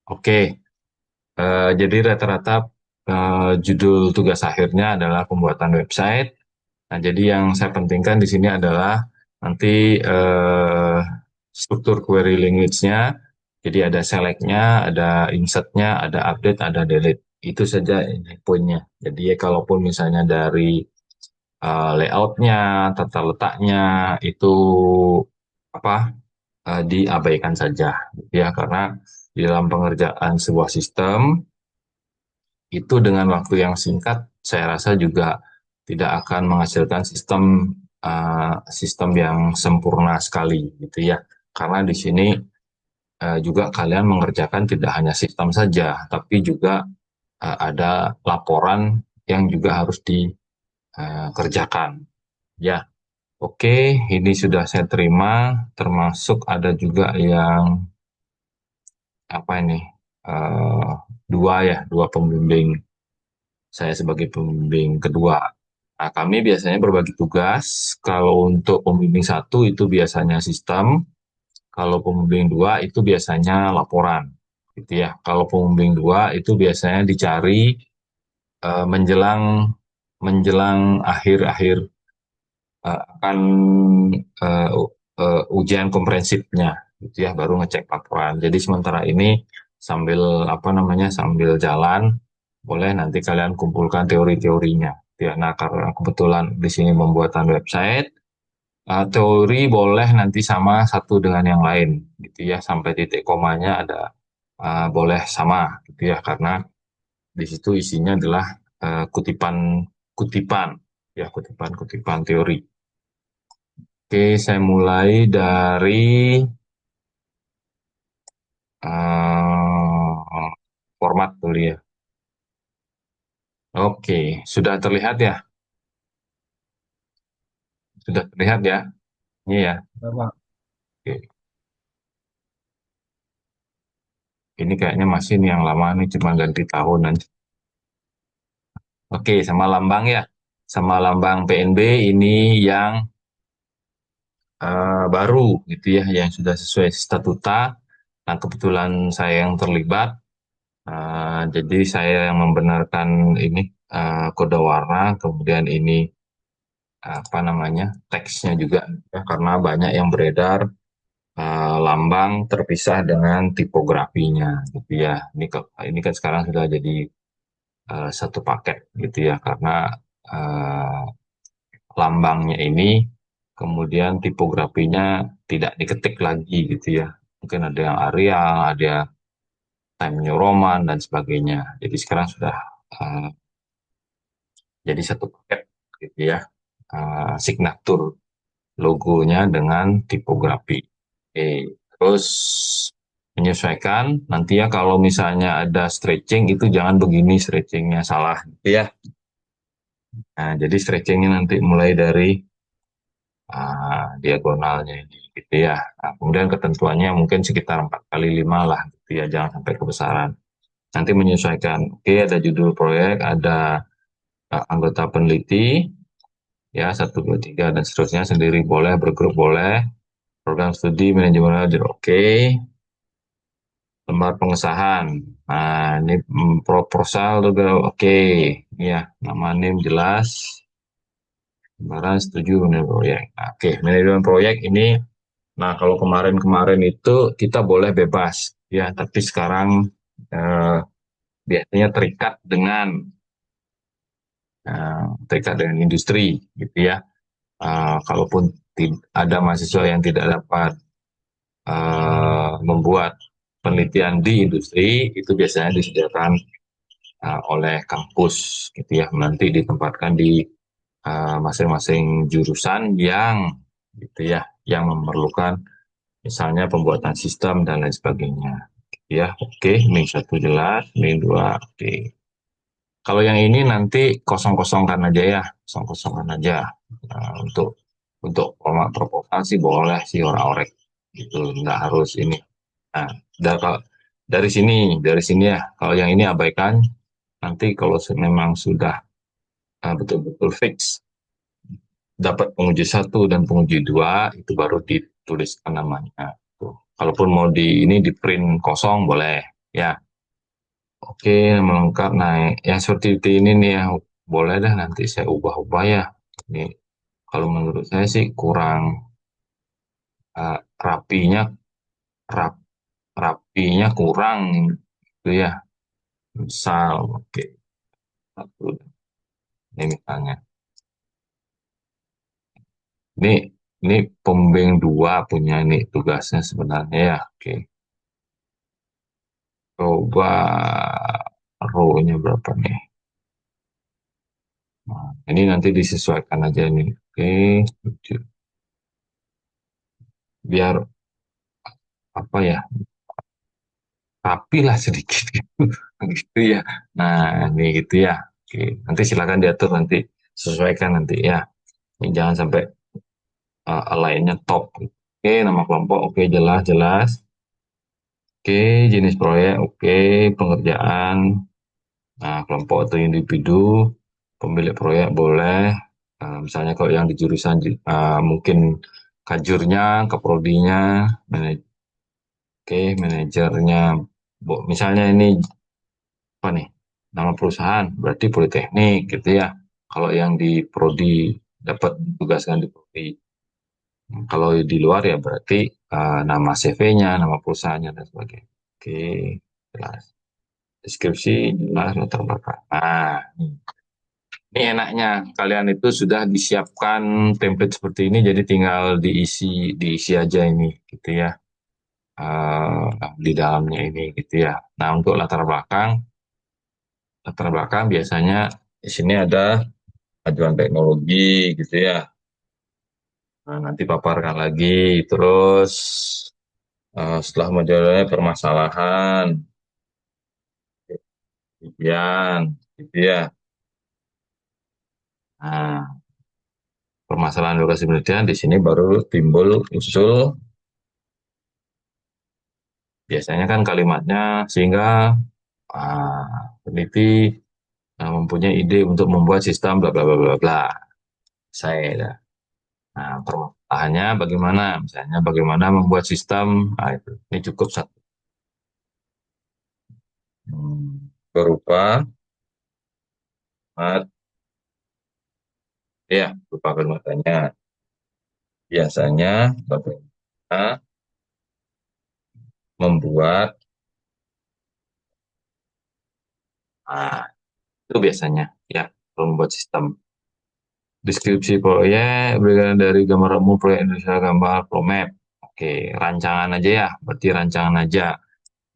Oke, jadi rata-rata judul tugas akhirnya adalah pembuatan website. Nah, jadi yang saya pentingkan di sini adalah nanti struktur query language-nya. Jadi ada select-nya, ada insert-nya, ada update, ada delete. Itu saja ini poinnya. Jadi kalaupun misalnya dari layout-nya, tata letaknya itu apa diabaikan saja, gitu ya, karena di dalam pengerjaan sebuah sistem itu dengan waktu yang singkat, saya rasa juga tidak akan menghasilkan sistem yang sempurna sekali, gitu ya. Karena di sini juga kalian mengerjakan tidak hanya sistem saja, tapi juga ada laporan yang juga harus dikerjakan. Ya, oke, ini sudah saya terima, termasuk ada juga yang apa ini eh, dua pembimbing saya sebagai pembimbing kedua. Nah, kami biasanya berbagi tugas. Kalau untuk pembimbing satu itu biasanya sistem, kalau pembimbing dua itu biasanya laporan, gitu ya. Kalau pembimbing dua itu biasanya dicari menjelang menjelang akhir-akhir akan uh, ujian komprehensifnya, gitu ya, baru ngecek laporan. Jadi sementara ini sambil apa namanya sambil jalan, boleh nanti kalian kumpulkan teori-teorinya. Ya, nah karena kebetulan di sini pembuatan website, teori boleh nanti sama satu dengan yang lain, gitu ya, sampai titik komanya ada boleh sama, gitu ya, karena di situ isinya adalah kutipan, ya kutipan teori. Oke, saya mulai dari format dulu ya. Oke, sudah terlihat ya? Sudah terlihat ya? Ini ya. Bapak, Oke. Ini kayaknya masih nih yang lama nih, cuma ganti tahun aja. Oke, sama lambang ya. Sama lambang PNB ini yang baru gitu ya, yang sudah sesuai statuta. Nah, kebetulan saya yang terlibat. Jadi saya yang membenarkan ini kode warna, kemudian ini apa namanya teksnya juga ya, karena banyak yang beredar lambang terpisah dengan tipografinya, gitu ya. Ini kan sekarang sudah jadi satu paket, gitu ya, karena uh, lambangnya ini kemudian tipografinya tidak diketik lagi, gitu ya. Mungkin ada yang Arial, ada Time New Roman dan sebagainya. Jadi sekarang sudah uh, jadi satu paket, gitu ya, signatur logonya dengan tipografi. Oke, terus menyesuaikan nanti ya, kalau misalnya ada stretching itu jangan begini stretchingnya, salah, gitu ya. Nah, jadi stretchingnya nanti mulai dari diagonalnya ini, gitu ya. Nah, kemudian ketentuannya mungkin sekitar 4 kali 5 lah, gitu ya, jangan sampai kebesaran. Nanti menyesuaikan. Oke, ada judul proyek, ada anggota peneliti, ya, satu, dua, tiga, dan seterusnya, sendiri boleh, bergrup boleh, program studi, manajemen belajar, oke. Lembar pengesahan. Nah, ini proposal juga oke. Ya, nama NIM jelas. Lembaran setuju manajemen proyek. Nah, oke, manajemen proyek ini. Nah, kalau kemarin-kemarin itu kita boleh bebas, ya. Tapi sekarang eh, biasanya terikat dengan industri, gitu ya. Kalaupun ada mahasiswa yang tidak dapat membuat penelitian di industri, itu biasanya disediakan oleh kampus, gitu ya, nanti ditempatkan di masing-masing jurusan yang gitu ya, yang memerlukan misalnya pembuatan sistem dan lain sebagainya, gitu ya. Oke, Ming satu jelas, Ming dua oke. Kalau yang ini nanti kosong-kosongkan aja ya, kosong-kosongkan aja. Untuk format proposal sih boleh sih orek-orek gitu, nggak harus ini. Nah, dari sini ya, kalau yang ini abaikan. Nanti kalau memang sudah betul-betul fix dapat penguji satu dan penguji dua, itu baru dituliskan namanya. Tuh. Kalaupun mau di print kosong boleh, Ya, oke, nama lengkap naik. Yang seperti ini nih ya, boleh dah nanti saya ubah-ubah ya. Ini kalau menurut saya sih kurang rapinya, rap, rapinya kurang gitu ya. Misal, oke, satu, ini misalnya. Ini ini pembank dua punya ini tugasnya sebenarnya ya. Oke, coba row-nya berapa nih? Nah, ini nanti disesuaikan aja nih. Oke, biar apa ya? Rapi lah sedikit gitu, gitu ya. Nah, ini gitu ya. Oke, nanti silakan diatur nanti sesuaikan nanti ya. Ini jangan sampai lainnya top. Oke, nama kelompok oke jelas jelas. Oke, jenis proyek oke, pengerjaan. Nah, kelompok atau individu, pemilik proyek boleh. Misalnya kalau yang di jurusan mungkin kajurnya, keprodinya, oke, manajernya. Misalnya ini apa nih? Nama perusahaan berarti Politeknik gitu ya. Kalau yang di prodi dapat tugaskan di prodi. Kalau di luar ya berarti nama CV-nya, nama perusahaannya dan sebagainya. Oke, jelas. Deskripsi jelas latar belakang. Nah, ini enaknya kalian itu sudah disiapkan template seperti ini, jadi tinggal diisi aja ini, gitu ya, di dalamnya ini, gitu ya. Nah, untuk latar belakang biasanya di sini ada ajuan teknologi, gitu ya. Nah, nanti paparkan lagi, terus setelah menjalani permasalahan, ujian, gitu ya. Nah, permasalahan lokasi penelitian di sini baru timbul usul. Biasanya kan kalimatnya sehingga peneliti mempunyai ide untuk membuat sistem bla bla bla bla bla. Saya. Nah, permasalahannya bagaimana? Misalnya bagaimana membuat sistem? Nah, itu. Ini cukup satu. Berupa ya, berupa kalimat tanya. Biasanya bagaimana membuat nah, itu biasanya ya, membuat sistem. Deskripsi proyek berikan dari gambar umum proyek Indonesia gambar ProMap. Oke, rancangan aja ya, berarti rancangan aja.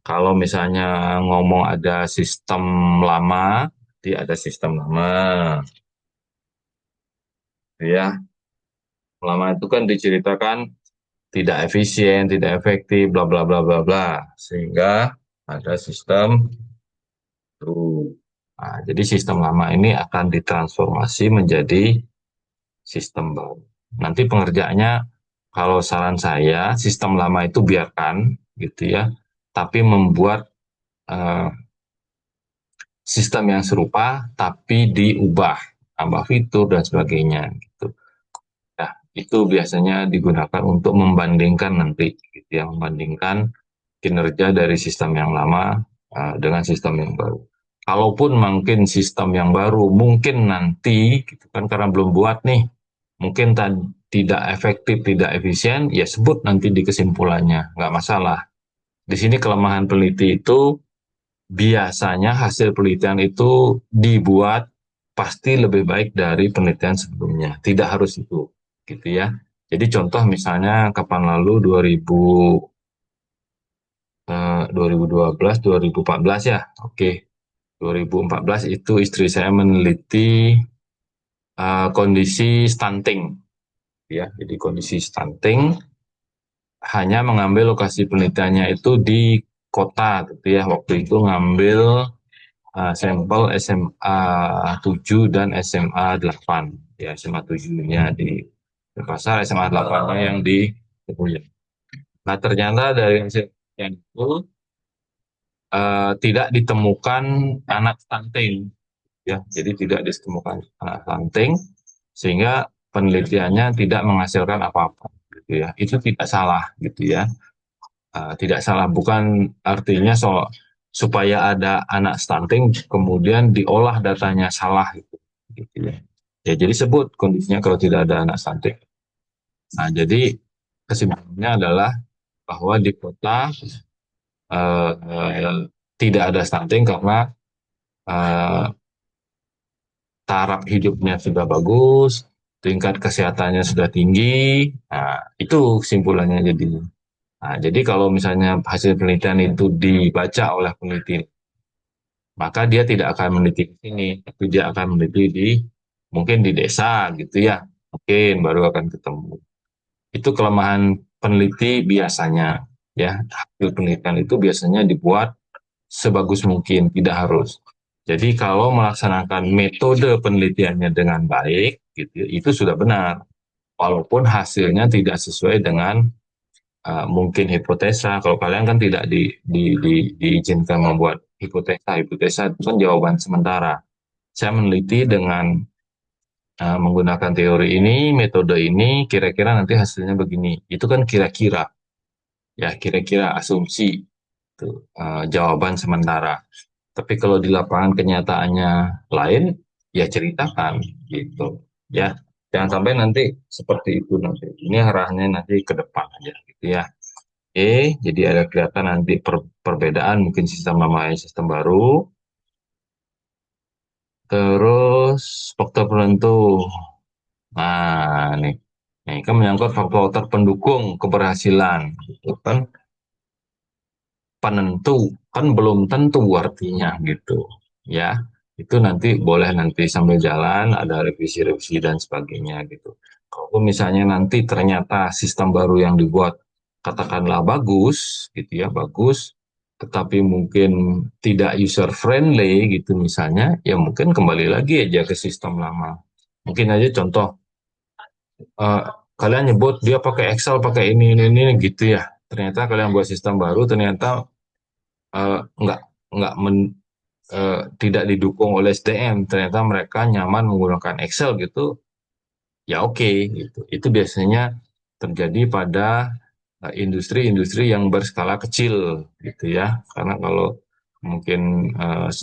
Kalau misalnya ngomong ada sistem lama, berarti ada sistem lama. Ya, lama itu kan diceritakan tidak efisien, tidak efektif, bla bla bla bla bla. Sehingga ada sistem baru. Nah, jadi sistem lama ini akan ditransformasi menjadi sistem baru. Nanti pengerjaannya, kalau saran saya, sistem lama itu biarkan, gitu ya, tapi membuat eh, sistem yang serupa, tapi diubah, tambah fitur dan sebagainya, gitu. Nah, itu biasanya digunakan untuk membandingkan nanti, gitu ya, membandingkan kinerja dari sistem yang lama dengan sistem yang baru. Kalaupun mungkin sistem yang baru mungkin nanti gitu kan karena belum buat nih, mungkin tidak efektif, tidak efisien, ya sebut nanti di kesimpulannya, nggak masalah. Di sini kelemahan peneliti itu biasanya hasil penelitian itu dibuat pasti lebih baik dari penelitian sebelumnya. Tidak harus itu, gitu ya. Jadi contoh misalnya kapan lalu 2012, 2014 ya. Oke, 2014 itu istri saya meneliti kondisi stunting, ya. Jadi kondisi stunting hanya mengambil lokasi penelitiannya itu di kota, gitu ya. Waktu itu ngambil sampel SMA 7 dan SMA 8. Ya, SMA 7-nya di Denpasar, SMA 8-nya yang di Kebuyen. Nah, ternyata dari hasil penelitian itu tidak ditemukan anak stunting, ya. Jadi tidak ditemukan anak stunting sehingga penelitiannya tidak menghasilkan apa-apa, gitu ya. Itu tidak salah, gitu ya. Tidak salah bukan artinya supaya ada anak stunting, kemudian diolah datanya salah gitu ya. Ya jadi sebut kondisinya kalau tidak ada anak stunting. Nah, jadi kesimpulannya adalah bahwa di kota tidak ada stunting karena eh, taraf hidupnya sudah bagus, tingkat kesehatannya sudah tinggi. Nah, itu kesimpulannya jadi. Nah, jadi kalau misalnya hasil penelitian itu dibaca oleh peneliti, maka dia tidak akan meneliti di sini, tapi dia akan meneliti di mungkin di desa gitu ya, mungkin baru akan ketemu. Itu kelemahan peneliti biasanya, ya hasil penelitian itu biasanya dibuat sebagus mungkin, tidak harus. Jadi kalau melaksanakan metode penelitiannya dengan baik, gitu, ya, itu sudah benar. Walaupun hasilnya tidak sesuai dengan mungkin hipotesa. Kalau kalian kan tidak diizinkan membuat hipotesa. Hipotesa itu kan jawaban sementara. Saya meneliti dengan menggunakan teori ini, metode ini, kira-kira nanti hasilnya begini. Itu kan kira-kira, ya kira-kira asumsi, itu, jawaban sementara. Tapi kalau di lapangan kenyataannya lain, ya ceritakan gitu. Ya, jangan sampai nanti seperti itu nanti. Ini arahnya nanti ke depan aja gitu ya. Oke, jadi ada kelihatan nanti perbedaan mungkin sistem lama dan sistem baru. Terus faktor penentu. Nah, ini kan menyangkut faktor-faktor pendukung keberhasilan. Gitu kan penentu kan belum tentu artinya gitu ya, itu nanti boleh nanti sambil jalan ada revisi-revisi dan sebagainya gitu. Kalau misalnya nanti ternyata sistem baru yang dibuat katakanlah bagus gitu ya, bagus tetapi mungkin tidak user friendly gitu misalnya, ya mungkin kembali lagi aja ke sistem lama. Mungkin aja contoh, eh, kalian nyebut dia pakai Excel pakai ini gitu ya, ternyata kalian buat sistem baru ternyata eh, nggak nggak tidak didukung oleh SDM, ternyata mereka nyaman menggunakan Excel gitu, ya oke gitu. Itu biasanya terjadi pada industri-industri yang berskala kecil gitu ya. Karena kalau mungkin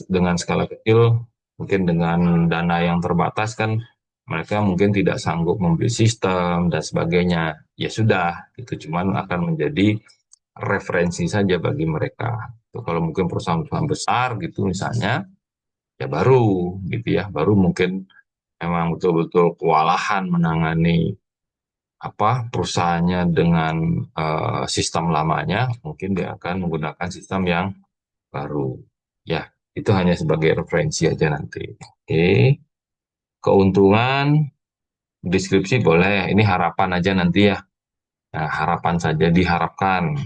dengan skala kecil, mungkin dengan dana yang terbatas kan mereka mungkin tidak sanggup membeli sistem dan sebagainya. Ya sudah, itu cuman akan menjadi referensi saja bagi mereka. Kalau mungkin perusahaan-perusahaan besar gitu misalnya, ya baru gitu ya, baru mungkin memang betul-betul kewalahan menangani perusahaannya dengan sistem lamanya, mungkin dia akan menggunakan sistem yang baru. Ya, itu hanya sebagai referensi aja nanti. Oke, keuntungan deskripsi boleh, ini harapan aja nanti ya. Nah, harapan saja diharapkan,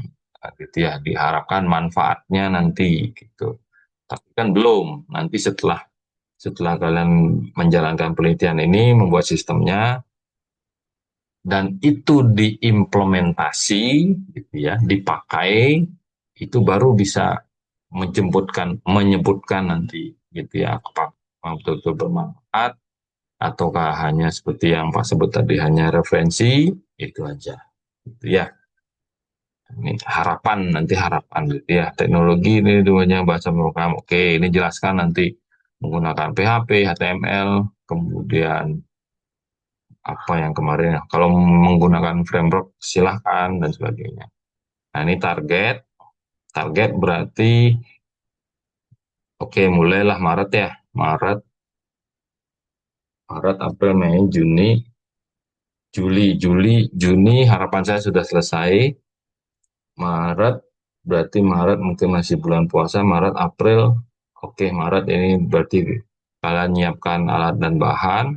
gitu ya, diharapkan manfaatnya nanti gitu. Tapi kan belum, nanti setelah setelah kalian menjalankan penelitian ini, membuat sistemnya, dan itu diimplementasi, gitu ya, dipakai, itu baru bisa menyebutkan nanti, gitu ya, apakah betul-betul bermanfaat ataukah hanya seperti yang Pak sebut tadi hanya referensi, itu aja, gitu ya. Ini harapan nanti harapan gitu ya. Teknologi ini duanya bahasa program. Oke, ini jelaskan nanti menggunakan PHP, HTML, kemudian apa yang kemarin ya. Kalau menggunakan framework silahkan dan sebagainya. Nah, ini target. Target berarti oke, mulailah Maret ya. Maret, Maret, April, Mei, Juni, Juni harapan saya sudah selesai. Maret, berarti Maret mungkin masih bulan puasa, Maret, April, oke Maret ini berarti kalian nyiapkan alat dan bahan,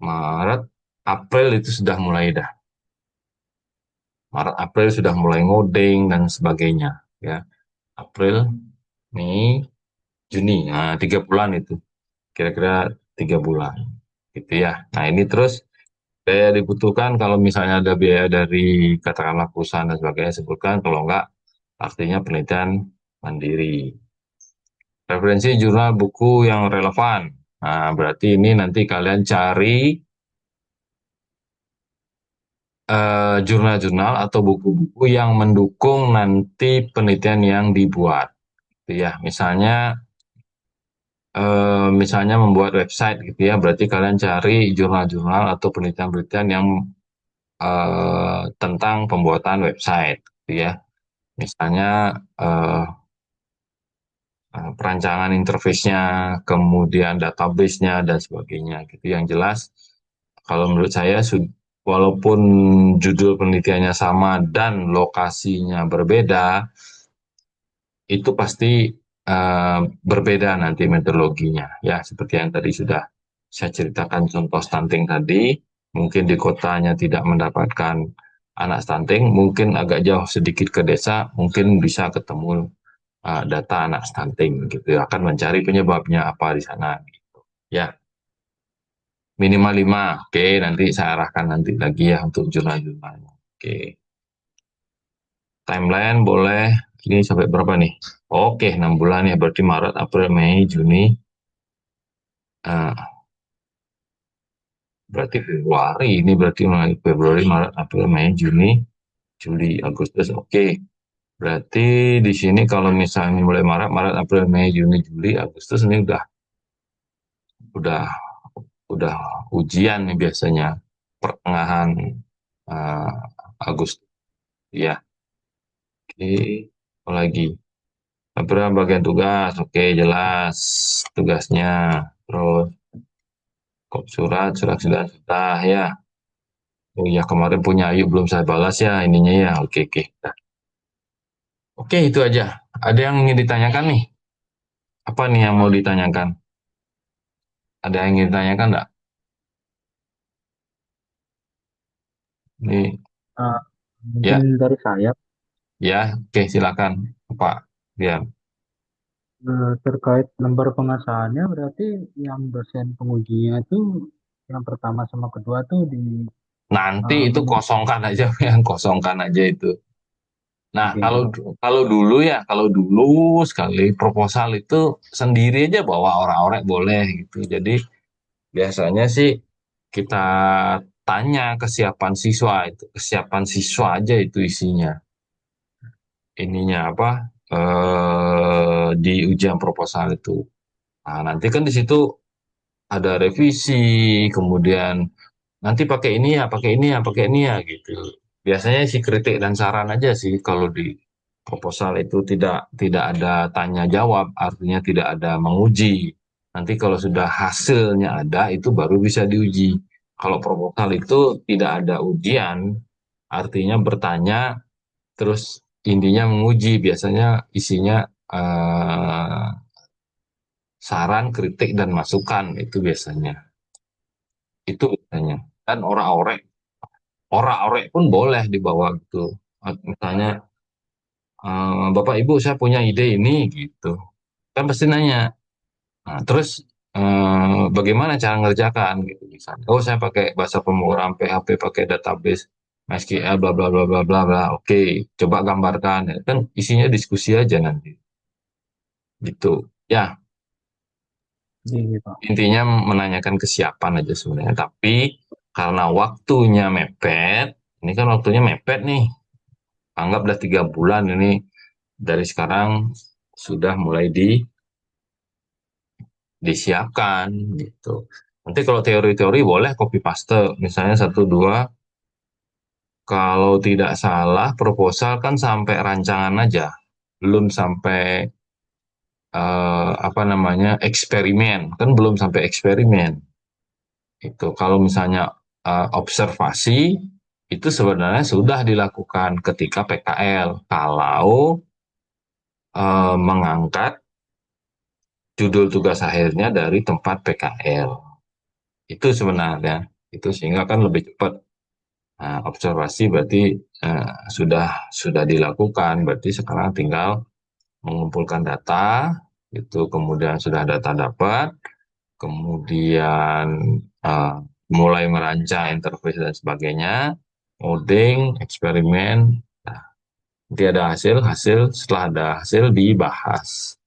Maret, April itu sudah mulai dah, Maret, April sudah mulai ngoding dan sebagainya, ya, April, Mei, Juni, nah 3 bulan itu, kira-kira 3 bulan, gitu ya. Nah ini terus biaya dibutuhkan kalau misalnya ada biaya dari katakanlah perusahaan dan sebagainya sebutkan, kalau enggak artinya penelitian mandiri. Referensi jurnal buku yang relevan. Nah, berarti ini nanti kalian cari jurnal-jurnal atau buku-buku yang mendukung nanti penelitian yang dibuat. gitu ya. Misalnya membuat website gitu ya, berarti kalian cari jurnal-jurnal atau penelitian-penelitian yang tentang pembuatan website gitu ya. Misalnya eh, perancangan interface-nya, kemudian database-nya dan sebagainya gitu. Yang jelas kalau menurut saya walaupun judul penelitiannya sama dan lokasinya berbeda, itu pasti berbeda nanti metodologinya ya, seperti yang tadi sudah saya ceritakan contoh stunting tadi. Mungkin di kotanya tidak mendapatkan anak stunting, mungkin agak jauh sedikit ke desa mungkin bisa ketemu data anak stunting gitu ya, akan mencari penyebabnya apa di sana gitu ya. Minimal 5, oke, nanti saya arahkan nanti lagi ya untuk jurnal-jurnalnya. Oke, timeline boleh, ini sampai berapa nih? Oke, 6 bulan ya, berarti Maret, April, Mei, Juni, eh, berarti Februari, ini berarti mulai Februari, Maret, April, Mei, Juni, Juli, Agustus, oke. Berarti di sini kalau misalnya mulai Maret, Maret, April, Mei, Juni, Juli, Agustus ini udah udah ujian nih biasanya pertengahan uh, Agustus ya. Oke, apa lagi? Berapa bagian tugas? Oke, jelas tugasnya. Terus kop surat sudah ya. Oh ya, kemarin punya Ayu belum saya balas ya ininya ya. Oke, oke. Nah, oke, itu aja. Ada yang ingin ditanyakan nih? Apa nih yang mau ditanyakan? Ada yang ingin ditanyakan enggak? Nih, Eh, Mungkin ya, dari saya, ya, oke, silakan, Pak. Ya, terkait lembar pengesahannya berarti yang dosen pengujinya itu yang pertama sama kedua tuh di nanti itu menit kosongkan aja, yang kosongkan aja itu. Nah, oke kalau Pak. kalau dulu ya, kalau dulu sekali proposal itu sendiri aja bawa orang-orang boleh gitu. Jadi biasanya sih kita tanya kesiapan siswa itu, kesiapan siswa aja itu isinya. Ininya apa? Di ujian proposal itu. Nah, nanti kan di situ ada revisi, kemudian nanti pakai ini ya, pakai ini ya, pakai ini ya gitu. Biasanya sih kritik dan saran aja sih kalau di proposal itu tidak ada tanya jawab, artinya tidak ada menguji. Nanti kalau sudah hasilnya ada itu baru bisa diuji. Kalau proposal itu tidak ada ujian, artinya bertanya terus intinya menguji. Biasanya isinya eh, saran, kritik dan masukan itu biasanya. Itu biasanya. Dan orang-orang pun boleh dibawa gitu. Misalnya, Bapak Ibu saya punya ide ini gitu. Kan pasti nanya. Nah, terus bagaimana cara ngerjakan gitu misalnya. Oh saya pakai bahasa pemrograman PHP, pakai database MySQL, bla bla bla bla bla bla. Oke, coba gambarkan. Ya, kan isinya diskusi aja nanti. Gitu. Ya, Iya Pak. intinya menanyakan kesiapan aja sebenarnya. Tapi karena waktunya mepet, ini kan waktunya mepet nih. Anggaplah 3 bulan ini dari sekarang sudah mulai disiapkan gitu. Nanti kalau teori-teori boleh copy paste, misalnya satu dua. Kalau tidak salah proposal kan sampai rancangan aja, belum sampai apa namanya eksperimen, kan belum sampai eksperimen. Itu kalau misalnya observasi itu sebenarnya sudah dilakukan ketika PKL. Kalau mengangkat judul tugas akhirnya dari tempat PKL. Itu sebenarnya. Itu sehingga kan lebih cepat. Nah, observasi berarti sudah dilakukan. Berarti sekarang tinggal mengumpulkan data, itu kemudian sudah data dapat, kemudian uh, mulai merancang interface dan sebagainya, coding, eksperimen. Nah, nanti ada hasil, setelah ada hasil dibahas,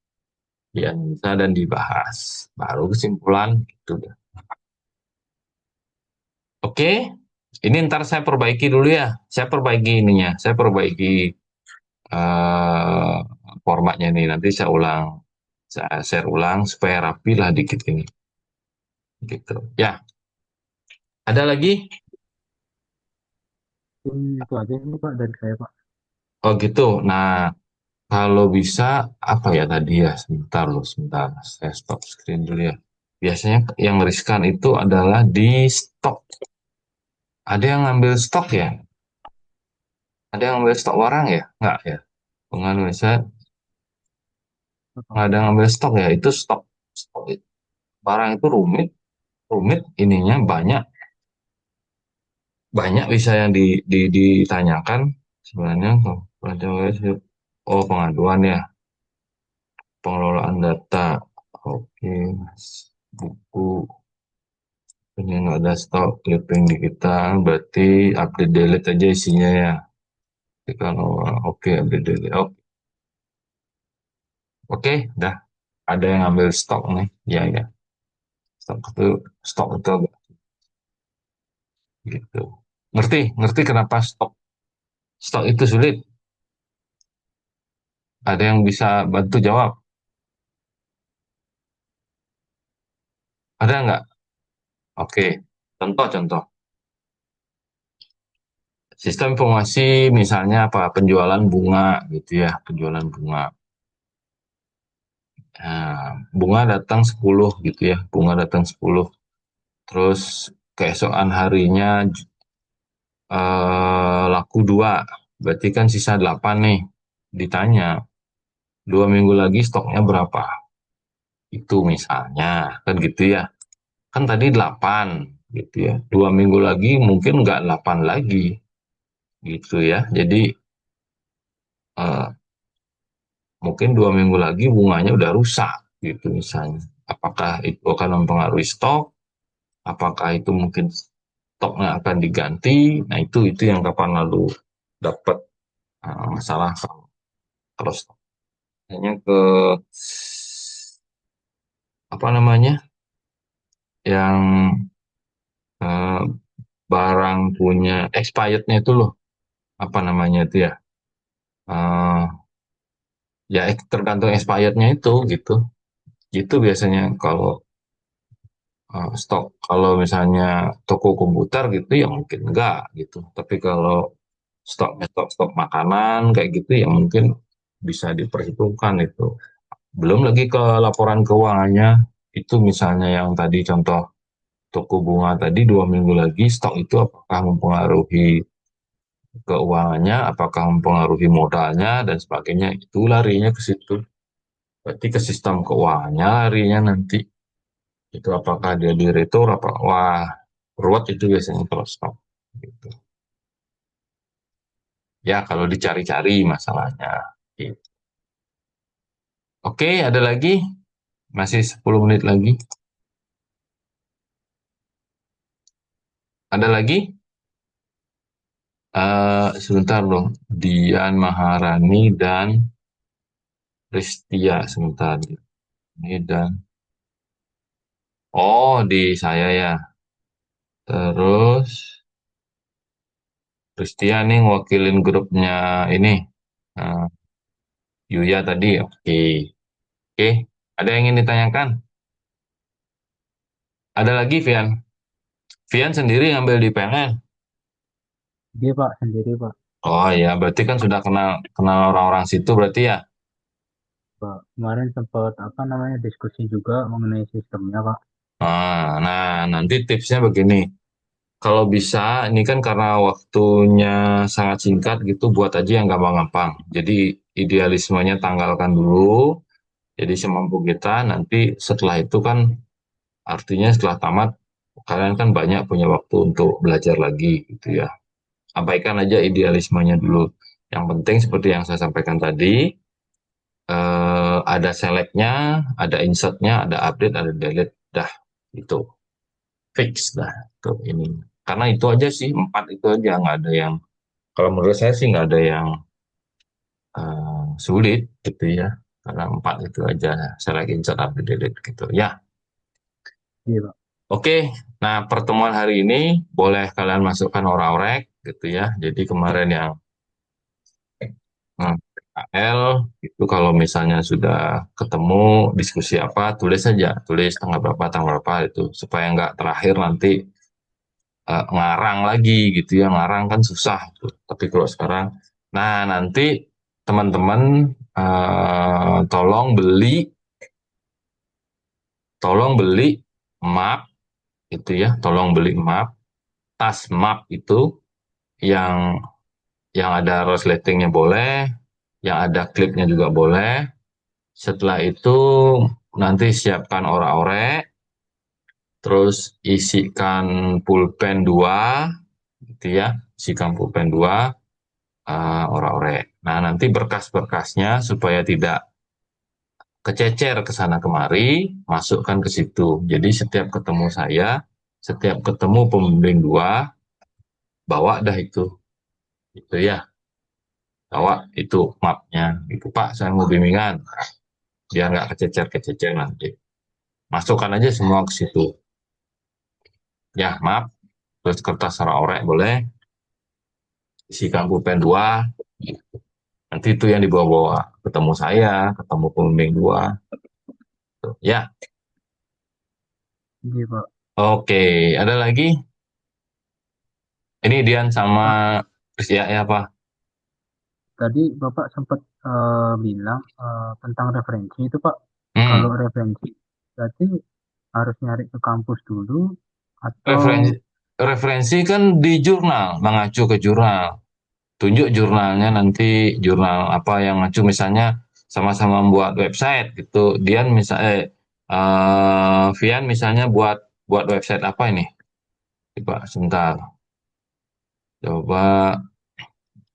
dianalisa dan dibahas, baru kesimpulan gitu. Oke, ini ntar saya perbaiki dulu ya. Saya perbaiki ininya, saya perbaiki eh, format formatnya nih. Nanti saya share ulang supaya rapi lah dikit ini. Gitu. Ya, ada lagi? Mungkin itu aja nih Pak dari saya Pak. Oh gitu. Nah, kalau bisa apa ya tadi ya? Sebentar loh, sebentar. Saya stop screen dulu ya. Biasanya yang riskan itu adalah di stok. Ada yang ngambil stok ya? Ada yang ngambil stok barang ya? Enggak ya? Pengaruh saya Pak. nggak ada yang ngambil stok ya. Itu stok, stok barang itu rumit, rumit ininya banyak, banyak bisa yang ditanyakan sebenarnya. Oh, pengaduan ya, pengelolaan data. Oke, buku ini nggak ada stok clipping digital, berarti update delete aja isinya ya. Jadi kalau oke update delete, oke, dah ada yang ambil stok nih, ya ya, stok itu gitu. Ngerti, ngerti kenapa stok stok itu sulit? Ada yang bisa bantu jawab? Ada nggak? Oke, contoh-contoh. Sistem informasi misalnya apa? Penjualan bunga gitu ya, penjualan bunga. Nah, bunga datang 10 gitu ya, bunga datang 10. Terus keesokan harinya laku 2. Berarti kan sisa 8 nih. Ditanya, 2 minggu lagi stoknya berapa? Itu misalnya, kan gitu ya. Kan tadi 8 gitu ya. 2 minggu lagi mungkin nggak 8 lagi gitu ya. Jadi eh, mungkin 2 minggu lagi bunganya udah rusak gitu misalnya. Apakah itu akan mempengaruhi stok? Apakah itu mungkin stoknya akan diganti? Nah itu yang kapan lalu dapat masalah kalau stok. Hanya ke apa namanya yang eh, barang punya expirednya itu loh, apa namanya itu ya? Eh, ya tergantung expirednya itu gitu. Itu biasanya kalau stok. Kalau misalnya toko komputer gitu ya mungkin enggak gitu. Tapi kalau stok makanan kayak gitu ya mungkin bisa diperhitungkan itu. Belum lagi ke laporan keuangannya itu misalnya yang tadi contoh toko bunga tadi 2 minggu lagi stok itu apakah mempengaruhi keuangannya, apakah mempengaruhi modalnya dan sebagainya. Itu larinya ke situ. Berarti ke sistem keuangannya larinya nanti. Itu apakah dia di retur apa wah ruwet itu biasanya kalau stok gitu. Ya kalau dicari-cari masalahnya gitu. Oke, ada lagi? Masih 10 menit lagi. Ada lagi? Sebentar dong. Dian Maharani dan Ristia sebentar. Ini dan oh di saya ya. Terus Ristia nih ngwakilin grupnya ini. eh, Yuya tadi. Oke. Oke. Ada yang ingin ditanyakan? Ada lagi, Vian? Vian sendiri ngambil di PNN. Dia Pak sendiri Pak. Oh ya, berarti kan sudah kenal kenal orang-orang situ berarti ya. Pak kemarin sempat apa namanya diskusi juga mengenai sistemnya Pak. Nah, nanti tipsnya begini. Kalau bisa, ini kan karena waktunya sangat singkat gitu, buat aja yang gampang-gampang. Jadi idealismenya tanggalkan dulu. Jadi semampu kita, nanti setelah itu kan artinya setelah tamat, kalian kan banyak punya waktu untuk belajar lagi gitu ya. Abaikan aja idealismenya dulu. Yang penting seperti yang saya sampaikan tadi, ada selectnya, ada insertnya, ada update, ada delete, dah itu fix dah tuh ini. Karena itu aja sih, 4 itu aja nggak ada yang, kalau menurut saya sih nggak ada yang sulit gitu ya. Karena 4 itu aja, select, insert, update, delete gitu. Ya, Iya Pak. oke. Nah pertemuan hari ini boleh kalian masukkan orang-orek gitu ya. Jadi kemarin yang AL itu kalau misalnya sudah ketemu diskusi apa, tulis saja, tulis tanggal berapa itu supaya nggak terakhir nanti ngarang lagi gitu ya, ngarang kan susah tuh. Tapi kalau sekarang, nah nanti teman-teman tolong beli map itu ya, tolong beli map, tas map itu yang ada resletingnya boleh, yang ada klipnya juga boleh. Setelah itu nanti siapkan ora-orek, terus isikan pulpen dua, gitu ya, isikan pulpen dua, ora-orek. Nah, nanti berkas-berkasnya supaya tidak kececer ke sana kemari, masukkan ke situ. Jadi setiap ketemu saya, setiap ketemu pembimbing dua, bawa dah itu ya, bawa itu mapnya. Itu Pak, saya mau bimbingan, biar nggak kececer-kececer nanti. Masukkan aja semua ke situ. Ya, map, terus kertas ora-orek boleh, isikan pulpen dua, nanti itu yang dibawa-bawa. Ketemu saya, ketemu pembimbing dua. Ya, Iya Pak. oke. Ada lagi? Ini Dian sama Pak, ya apa? tadi Bapak sempat bilang tentang referensi itu Pak. Hmm, Kalau referensi berarti harus nyari ke kampus dulu atau referensi referensi kan di jurnal, mengacu ke jurnal. Tunjuk jurnalnya nanti, jurnal apa yang ngacu, misalnya sama-sama membuat website gitu. Dian misalnya Vian misalnya buat buat website apa ini? Coba sebentar. Coba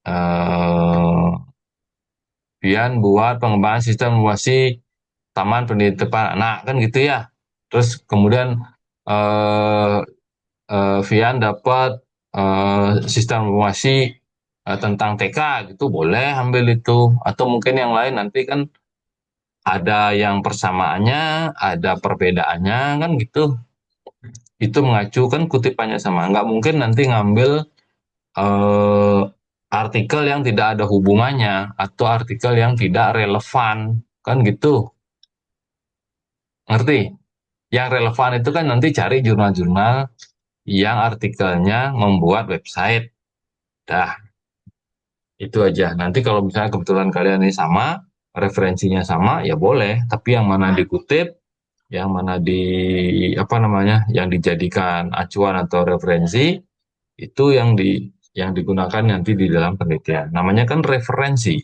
eh Vian buat pengembangan sistem informasi Taman Pendidikan Anak kan gitu ya. Terus kemudian eh Vian dapat sistem informasi tentang TK gitu, boleh ambil itu, atau mungkin yang lain nanti kan ada yang persamaannya, ada perbedaannya kan gitu. Itu mengacu kan kutipannya sama. Nggak mungkin nanti ngambil eh, artikel yang tidak ada hubungannya atau artikel yang tidak relevan kan gitu. Ngerti? Yang relevan itu kan nanti cari jurnal-jurnal yang artikelnya membuat website. Dah, itu aja. Nanti kalau misalnya kebetulan kalian ini sama, referensinya sama, ya boleh. Tapi yang mana dikutip, yang mana apa namanya, yang dijadikan acuan atau referensi, itu yang digunakan nanti di dalam penelitian. Namanya kan referensi.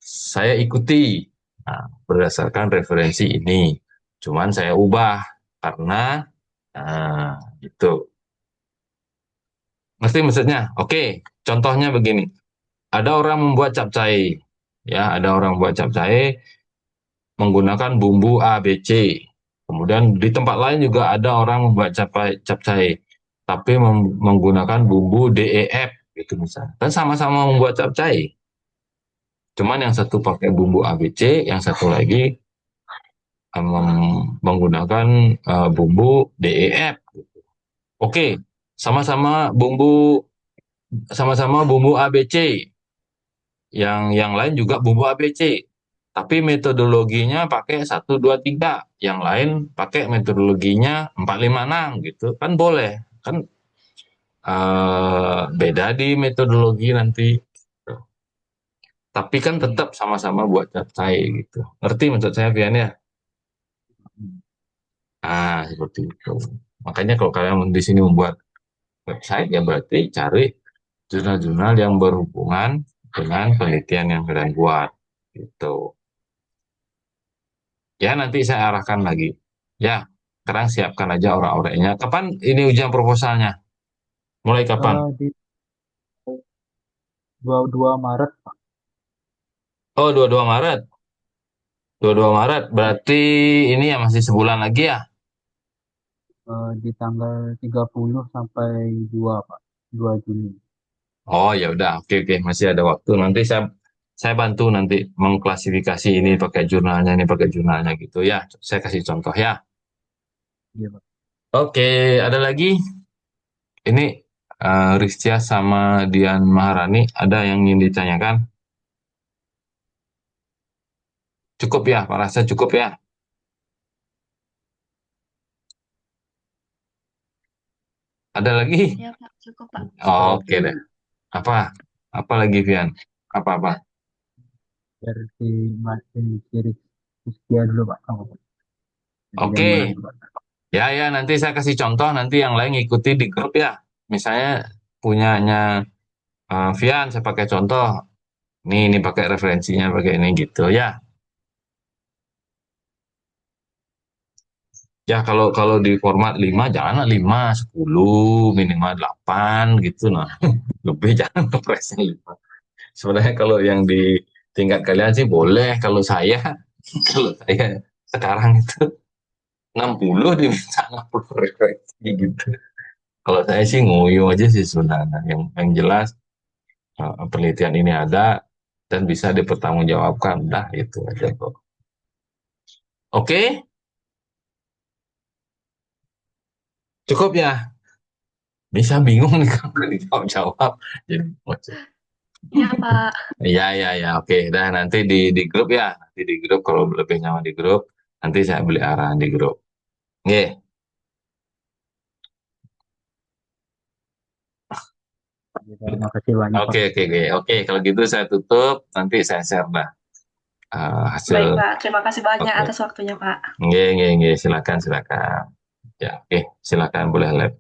Saya ikuti, nah, berdasarkan referensi ini. Cuman saya ubah karena itu. Ngerti maksudnya? Oke, contohnya begini. Ada orang membuat capcay, ya, ada orang membuat capcay menggunakan bumbu A, B, C. Kemudian di tempat lain juga ada orang membuat capcay, tapi menggunakan bumbu D, E, F, gitu misalnya. Kan sama-sama membuat capcay. Cuman yang satu pakai bumbu A, B, C, yang satu lagi menggunakan bumbu D, E, F. Oke, sama-sama bumbu sama-sama bumbu A, B, C. Yang lain juga bumbu A, B, C. Tapi metodologinya pakai satu 2 3, yang lain pakai metodologinya 4 5 6 gitu. Kan boleh. Kan beda di metodologi nanti. Tapi kan tetap sama-sama buat capcay gitu. Ngerti maksud saya Vian ya? Seperti itu. Makanya kalau kalian di sini membuat website ya berarti cari jurnal-jurnal yang berhubungan dengan penelitian yang kalian buat gitu. Ya, nanti saya arahkan lagi. Ya, sekarang siapkan aja orang-orangnya. Kapan ini ujian proposalnya? Mulai kapan? di 22 Maret Pak. Oh, 22 Maret. 22 Maret. Berarti ini ya masih sebulan lagi ya? Di tanggal 30 sampai 2 Pak, 2 Juni. Oh, ya udah. Oke, oke. Masih ada waktu. Nanti saya bantu nanti mengklasifikasi ini pakai jurnalnya gitu ya. Saya kasih contoh ya. Iya Pak. Oke, ada lagi? Ini Riztia sama Dian Maharani ada yang ingin ditanyakan? Cukup ya, Pak Rasa cukup ya. Ada lagi? Ya Pak, cukup Pak. Oke deh. Apa? Apa lagi, Vian? Apa-apa? Versi masih series Rizkia dulu Pak. Oh, dari yang mana Oke. dulu Pak? Ya, ya, nanti saya kasih contoh, nanti yang lain ikuti di grup ya. Misalnya punyanya Vian, saya pakai contoh. Ini pakai referensinya, pakai ini gitu ya. Ya, kalau kalau di format 5 janganlah 5 10 minimal 8 gitu nah. Lebih jangan presnya 5. Sebenarnya kalau yang di tingkat kalian sih boleh, kalau saya kalau saya sekarang itu 60 diminta 60 referensi gitu. Kalau saya sih ngoyo aja sih sebenarnya. Yang jelas penelitian ini ada dan bisa dipertanggungjawabkan. Dah itu aja kok. Oke, cukup ya. Bisa bingung nih kalau dijawab-jawab. Jadi, Ya Pak. iya, iya, iya. Oke, dah nanti di grup ya. Nanti di grup kalau lebih nyaman di grup, nanti saya beli arahan di grup. Oke, Terima kasih banyak Pak. oke, oke, oke. Oke, kalau gitu saya tutup. Nanti saya share dah hasil. Baik Pak, terima kasih banyak Oke, atas waktunya Pak. nge, silakan, silakan. Ya, oke, silakan boleh live.